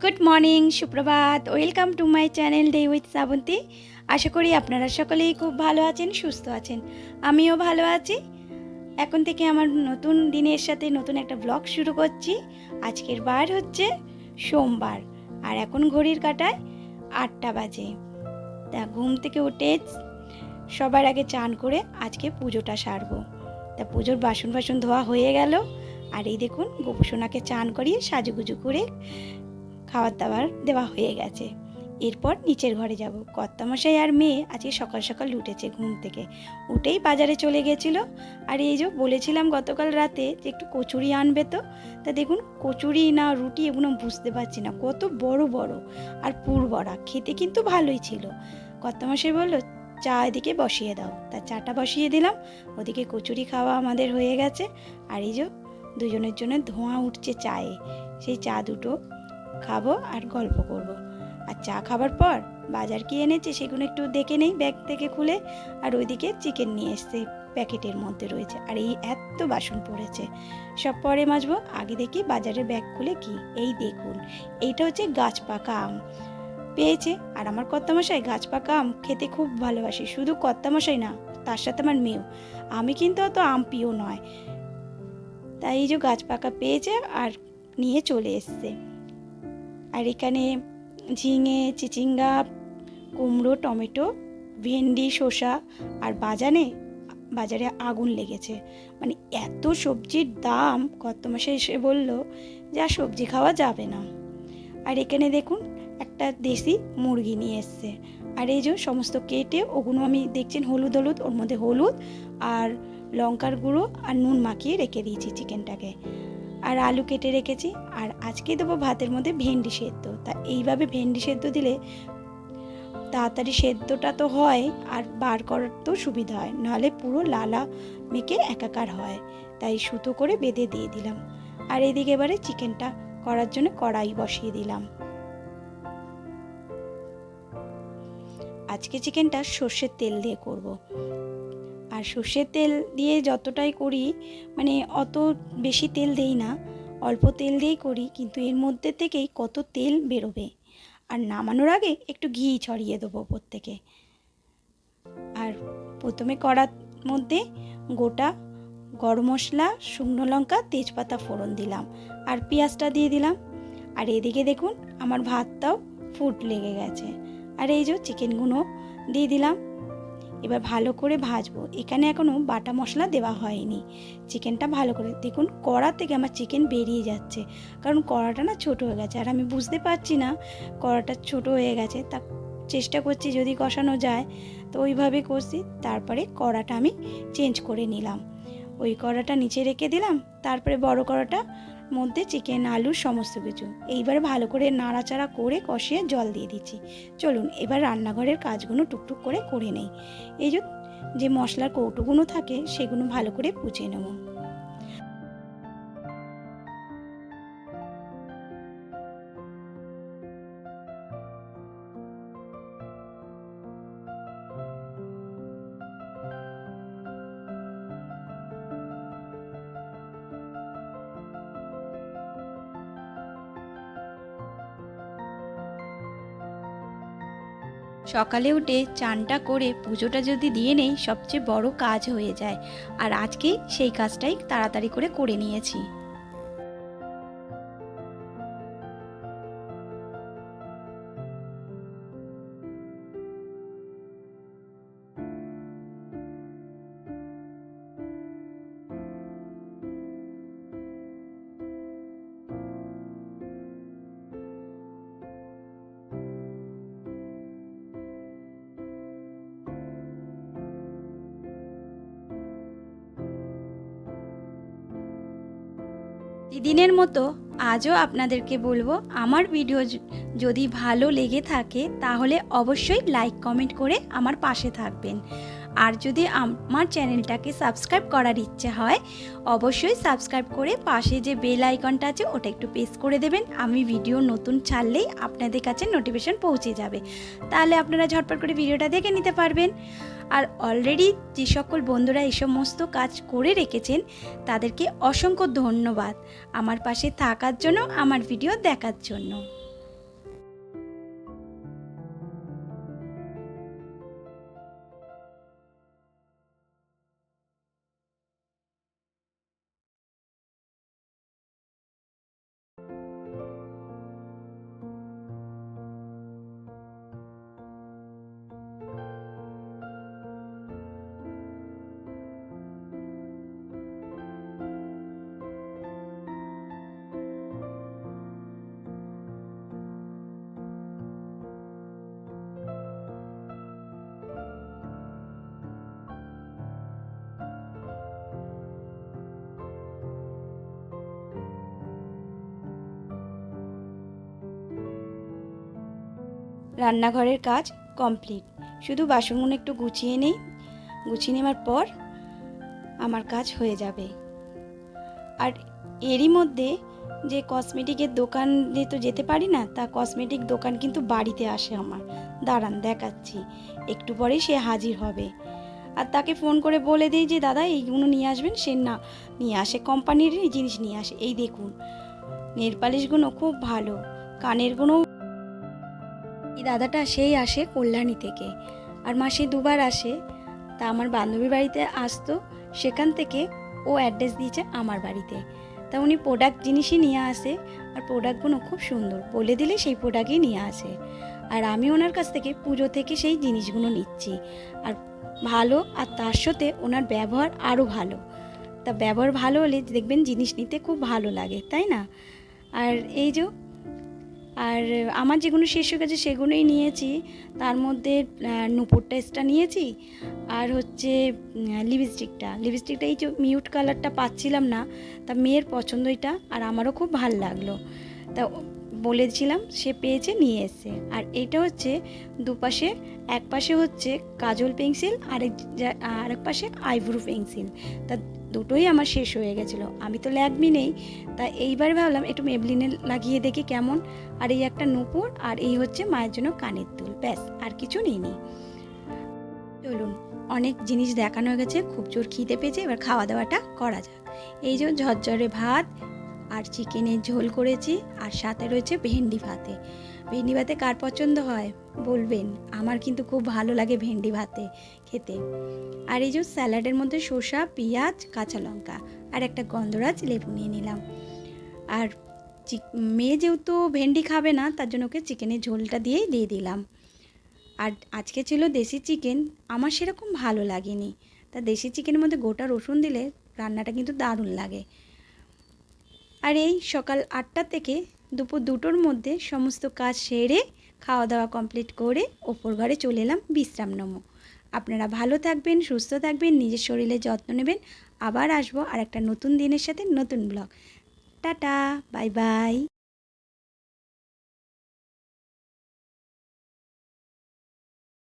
Good morning सुप्रभात welcome to my channel day with Shravanti. आशा करी आपनारा सकलेई खूब भालो आछेन सुस्थ आछेन। आमिओ भालो आछि। एखन थेके आमार नतून दिनेर साथे नतून एकटा ब्लग शुरू करछि। आजकेर बार हच्छे सोमबार और एखन घड़िर काटाय 8टा बाजे। ता घुम थेके उठे सबार आगे चान करे आजके पुजोटा सारबो। ता पुजोर बासन बासन धोया हये गेल और এই দেখুন গোপুসোনাকে চান করিয়ে সাজুগুজু করে খাবার দাবার দেওয়া হয়ে গেছে। এরপর নিচের ঘরে যাব। কর্তামশাই আর মেয়ে আজকে সকাল সকাল উঠেছে ঘুম থেকে, উঠেই বাজারে চলে গেছিল। আর এই যে বলেছিলাম গতকাল রাতে যে একটু কচুরি আনবে, তো তা দেখুন কচুরি না রুটি এগুলো বুঝতে পারছি না, কত বড় বড় আর পুর বড়া, খেতে কিন্তু ভালোই ছিল। কর্তামশাই বলল চা এদিকে বসিয়ে দাও, তা চাটা বসিয়ে দিলাম। ওদিকে কচুরি খাওয়া আমাদের হয়ে গেছে। আর এই যে দুজনের জন্য ধোঁয়া উঠছে চায়ে, সেই চা দুটো খাবো আর গল্প করব। আর চা খাবার পর বাজার কি এনেছে সেগুলো একটু দেখে নেই ব্যাগ থেকে খুলে। আর ওইদিকে চিকেন নিয়ে এসছে, প্যাকেটের মধ্যে রয়েছে। আর এই এত বাসন পড়েছে, সব পরে মাজবো। আগে দেখি বাজারের ব্যাগ খুলে কি, এই দেখুন এইটা হচ্ছে গাছ পাকা আম পেয়েছে। আর আমার কর্তামশাই গাছ পাকা আম খেতে খুব ভালোবাসে, শুধু কর্তামশাই না তার সাথে আমার মেয়েও। আমি কিন্তু অত আম প্রিয় নয়, তাই এই যে গাছ পাকা পেয়েছে আর নিয়ে চলে এসছে। আর এখানে ঝিঙে, চিচিঙ্গা, কুমড়ো, টমেটো, ভেন্ডি, শসা আর বাজারে আগুন লেগেছে। মানে এত সবজির দাম, কর্তামশাই এসে বলল যে আর সবজি খাওয়া যাবে না। আর এখানে দেখুন একটা দেশি মুরগি নিয়ে এসছে। আর এই যে সমস্ত কেটে ওগুলো আমি দেখছেন হলুদ ওর মধ্যে হলুদ আর লঙ্কার গুঁড়ো আর নুন মাখিয়ে রেখে দিয়েছি চিকেনটাকে। আর আলু কেটে রেখেছি। আর আজকে দেবো ভাতের মধ্যে ভেন্ডি সেদ্ধ। তা এইভাবে ভেন্ডি সেদ্ধ দিলে তাড়াতাড়ি সেদ্ধটা তো হয় আর বার করার তো সুবিধা হয়, নাহলে পুরো লালা মেখে একাকার হয়। তাই সুতো করে বেঁধে দিয়ে দিলাম। আর এদিকে এবারে চিকেনটা করার জন্য কড়াই বসিয়ে দিলাম। আজকে চিকেনটা সর্ষের তেল দিয়ে করব। আর সর্ষের তেল দিয়ে যতটাই করি মানে অত বেশি তেল দেই না, অল্প তেল দিয়েই করি, কিন্তু এর মধ্যে থেকেই কত তেল বেরোবে। আর নামানোর আগে একটু ঘি ছড়িয়ে দেবো ওপর থেকে। আর প্রথমে কড়ার মধ্যে গোটা গরম মশলা, শুকনো লঙ্কা, তেজপাতা ফোড়ন দিলাম আর পেঁয়াজটা দিয়ে দিলাম। আর এদিকে দেখুন আমার ভাতটাও ফুট লেগে গেছে। আর এই যে চিকেনগুলো দিয়ে দিলাম। এবার ভালো করে ভাজবো। এখানে এখনও বাটা মশলা দেওয়া হয়নি। চিকেনটা ভালো করে দেখুন, কড়া থেকে আমার চিকেন বেরিয়ে যাচ্ছে, কারণ কড়াটা না ছোট হয়ে গেছে। আর আমি বুঝতে পারছি না কড়াটা ছোট হয়ে গেছে, তা চেষ্টা করছি যদি কষানো যায় তো ওইভাবে করছি। তারপরে কড়াটা আমি চেঞ্জ করে নিলাম, ওই কড়াটা নিচে রেখে দিলাম। তারপরে বড় কড়াটা মধ্যে চিকেন, আলু সমস্ত কিছু এইবারে ভালো করে নাড়াচাড়া করে কষিয়ে জল দিয়ে দিচ্ছি। চলুন এবার রান্নাঘরের কাজগুলো টুকটুক করে নেই। এই যে মশলার কৌটোগুলো থাকে সেগুলো ভালো করে পুছে নেব। সকালে উঠে চানটা করে পুজোটা যদি দিয়ে নেই সবচেয়ে বড় কাজ হয়ে যায়। আর আজকে সেই কাজটাই তাড়াতাড়ি করে নিয়েছি। প্রতিদিনের মতো আজও আপনাদেরকে বলবো, আমার ভিডিও যদি ভালো লেগে থাকে তাহলে অবশ্যই লাইক কমেন্ট করে আমার পাশে থাকবেন। আর যদি আমার চ্যানেলটাকে সাবস্ক্রাইব করার ইচ্ছে হয় অবশ্যই সাবস্ক্রাইব করে পাশে যে বেল আইকনটা আছে ওটা একটু প্রেস করে দেবেন। আমি ভিডিও নতুন ছাড়লেই আপনাদের কাছে নোটিফিকেশন পৌঁছে যাবে, তাহলে আপনারা ঝটপট করে ভিডিওটা দেখে নিতে পারবেন। আর অলরেডি যে সকল বন্ধুরা এই সমস্ত কাজ করে রেখেছেন তাদেরকে অসংখ্য ধন্যবাদ আমার পাশে থাকার জন্য, আমার ভিডিও দেখার জন্য। রান্নাঘরের কাজ কমপ্লিট। শুধু বাসনগুলো একটু গুছিয়ে নেই, গুছিয়ে নেওয়ার পর আমার কাজ হয়ে যাবে। আর এরই মধ্যে যে কসমেটিকের দোকানে তো যেতে পারি না, তা কসমেটিক দোকান কিন্তু বাড়িতে আসে আমার। দাঁড়ান দেখাচ্ছি, একটু পরেই সে হাজির হবে। আর তাকে ফোন করে বলে দিই যে দাদা এইগুলো নিয়ে আসবেন, সে না নিয়ে আসে, কোম্পানিরই জিনিস নিয়ে আসে। এই দেখুন, নেল পালিশগুলো খুব ভালো, কানেরগুলো। এই দাদাটা সেই আসে কল্যাণী থেকে, আর মাসে দুবার আসে। তা আমার বান্ধবীর বাড়িতে আসতো, সেখান থেকে ও অ্যাড্রেস দিয়েছে আমার বাড়িতে। তা উনি প্রোডাক্ট জিনিসই নিয়ে আসে, আর প্রোডাক্টগুলো খুব সুন্দর, বলে দিলে সেই প্রোডাক্টই নিয়ে আসে। আর আমি ওনার কাছ থেকে পুজো থেকে সেই জিনিসগুলো নিচ্ছি। আর ভালো, আর তার সাথে ওনার ব্যবহার আরও ভালো। তা ব্যবহার ভালো হলে দেখবেন জিনিস নিতে খুব ভালো লাগে, তাই না? আর এই যে, আর আমার যেগুলো শেষ হয়ে গেছে সেগুলোই নিয়েছি। তার মধ্যে নূপুর টেস্টটা নিয়েছি, আর হচ্ছে লিপস্টিকটা এই যে মিউট কালারটা পাচ্ছিলাম না, তা মেয়ের পছন্দ এটা, আর আমারও খুব ভাল লাগলো। তা বলেছিলাম, সে পেয়েছে, নিয়ে এসছে। আর এটা হচ্ছে দুপাশে, এক পাশে হচ্ছে কাজল পেন্সিল, আরেক পাশে আইব্রো পেন্সিল। তা দুটোই আমার শেষ হয়ে গেছিলো। আমি তো ল্যাকমি নেই, তা এইবার ভাবলাম একটু মেবলিনে লাগিয়ে দেখি কেমন। আর এই একটা নূপুর, আর এই হচ্ছে মায়ের জন্য কানের দুল, ব্যাস, আর কিছু নিইনি। চলুন, অনেক জিনিস দেখানো হয়ে গেছে, খুব জোর খিদে পেয়েছে, এবার খাওয়া দাওয়াটা করা যাক। এই যে ঝরঝরে ভাত আর চিকেনের ঝোল করেছি, আর সাথে রয়েছে ভেন্ডি ভাতে। ভেন্ডি ভাতে কার পছন্দ হয় বলবেন, আমার কিন্তু খুব ভালো লাগে ভেন্ডি ভাতে খেতে। আর এই যে স্যালাডের মধ্যে শসা, পেঁয়াজ, কাঁচা লঙ্কা আর একটা গন্ধরাজ লেবু নিয়ে নিলাম। আর মেয়ে যেহেতু ভেন্ডি খাবে না, তার জন্য ওকে চিকেনের ঝোলটা দিয়ে দিলাম। আর আজকে ছিল দেশি চিকেন, আমার সেরকম ভালো লাগেনি। তা দেশি চিকেনের মধ্যে গোটা রসুন দিলে রান্নাটা কিন্তু দারুণ লাগে। আর এই সকাল 8টা থেকে দুপুর 2টোর মধ্যে সমস্ত কাজ সেরে খাওয়া দাওয়া কমপ্লিট করে ওপর ঘরে চলে এলাম বিশ্রাম নেব। আপনারা ভালো থাকবেন, সুস্থ থাকবেন, নিজের শরীরের যত্ন নেবেন। আবার আসবো আর একটা নতুন দিনের সাথে, নতুন ব্লগ। Tata, bye bye.